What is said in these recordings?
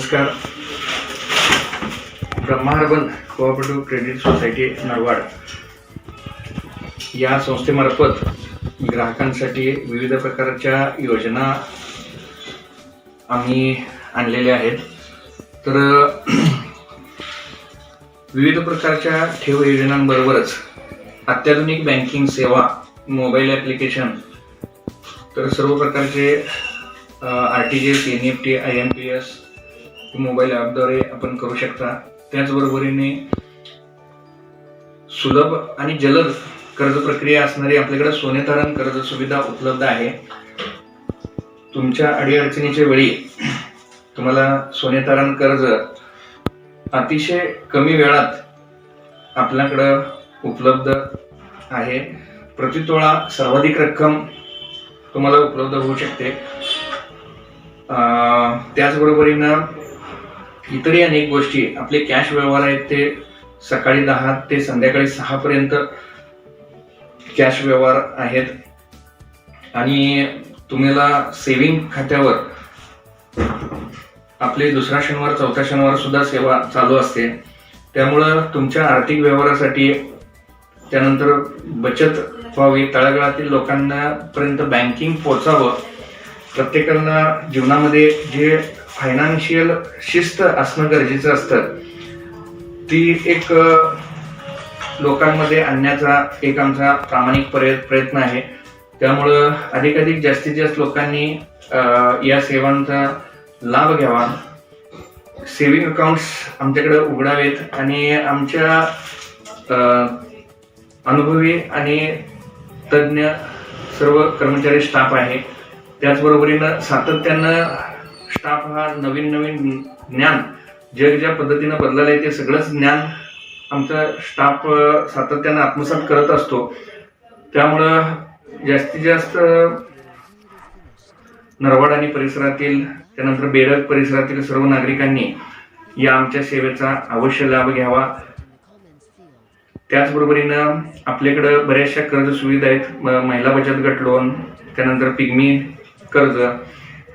नमस्कार. Brahma urban cooperative credit society Narwad या संस्थेमार्फत ग्राहकांसाठी विविध प्रकारच्या योजना आम्ही आणलेल्या आहेत. तर विविध प्रकारच्या ठेव योजनांबरोबरच अत्याधुनिक बँकिंग सेवा, मोबाईल ॲप्लिकेशन, तर सर्व प्रकारचे RTGS, NEFT, IMPS मोबाईल ॲपद्वारे आपण करू शकता. त्याचबरोबरीने सुलभ आणि जलद कर्ज प्रक्रिया असणारी आपल्याकडे सोने तारण कर्ज सुविधा उपलब्ध आहे. तुमच्या अडीअडचणीच्या वेळी तुम्हाला सोने तारण कर्ज अतिशय कमी वेळात आपल्याकडे उपलब्ध आहे. प्रतितोळा सर्वाधिक रक्कम तुम्हाला उपलब्ध होऊ शकते. त्याचबरोबरीनं इतरही अनेक गोष्टी, आपले कॅश व्यवहार आहेत ते सकाळी 10 ते संध्याकाळी 6 पर्यंत कॅश व्यवहार आहेत. आणि तुम्हाला सेव्हिंग खात्यावर आपले दुसरा शनिवार, चौथा शनिवार सुद्धा सेवा चालू असते. त्यामुळं तुमच्या आर्थिक व्यवहारासाठी, त्यानंतर बचत व्हावी, तळागाळातील लोकांना पर्यंत बँकिंग पोहोचावं, प्रत्येकाला जीवनामध्ये जे फायनान्शियल शिस्त असणं गरजेचं असतं, ती एक लोकांमध्ये आणण्याचा एक आमचा प्रामाणिक प्रयत्न आहे. त्यामुळं अधिकाधिक जास्तीत जास्त लोकांनी या सेवांचा लाभ घ्यावा, सेव्हिंग अकाउंट्स आमच्याकडे उघडावेत आणि आमच्या अनुभवी आणि तज्ज्ञ सर्व कर्मचारी स्टाफ आहे. त्याचबरोबरीनं सातत्यानं स्टाफ हा नवीन ज्ञान, जग ज्या पद्धतीनं बदललं आहे ते सगळंच ज्ञान आमचा स्टाफ सातत्यानं आत्मसात करत असतो. त्यामुळं जास्तीत जास्त नरवाड आणि परिसरातील, त्यानंतर बेडग परिसरातील सर्व नागरिकांनी या आमच्या सेवेचा अवश्य लाभ घ्यावा. त्याचबरोबरीनं आपल्याकडे बऱ्याचशा कर्ज सुविधा आहेत. महिला बचत गट लोन, त्यानंतर पिग्मी कर्ज,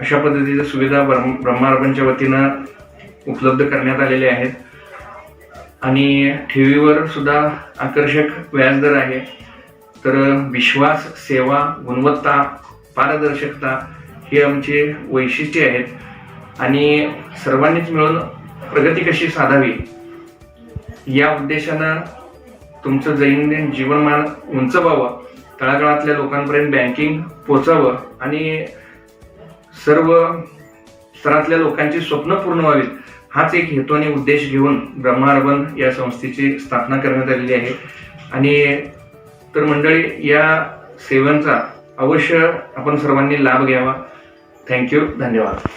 अशा पद्धतीच्या सुविधा ब्रह्मा अर्बनच्या वतीनं उपलब्ध करण्यात आलेल्या आहेत. आणि ठेवीवर सुद्धा आकर्षक व्याजदर आहे. तर विश्वास, सेवा, गुणवत्ता, पारदर्शकता ही आमची वैशिष्ट्ये आहेत. आणि सर्वांनीच मिळून प्रगती कशी साधावी या उद्देशानं तुमचं दैनंदिन जीवनमान उंच व्हावं, तळागाळातल्या लोकांपर्यंत बँकिंग पोचावं आणि सर्व स्तरातल्या लोकांची स्वप्न पूर्ण व्हावीत, हाच एक हेतू आणि उद्देश घेऊन ब्रह्मा अर्बन या संस्थेची स्थापना करण्यात आलेली आहे. आणि तर मंडळी, या सेवांचा अवश्य आपण सर्वांनी लाभ घ्यावा. थँक्यू. धन्यवाद.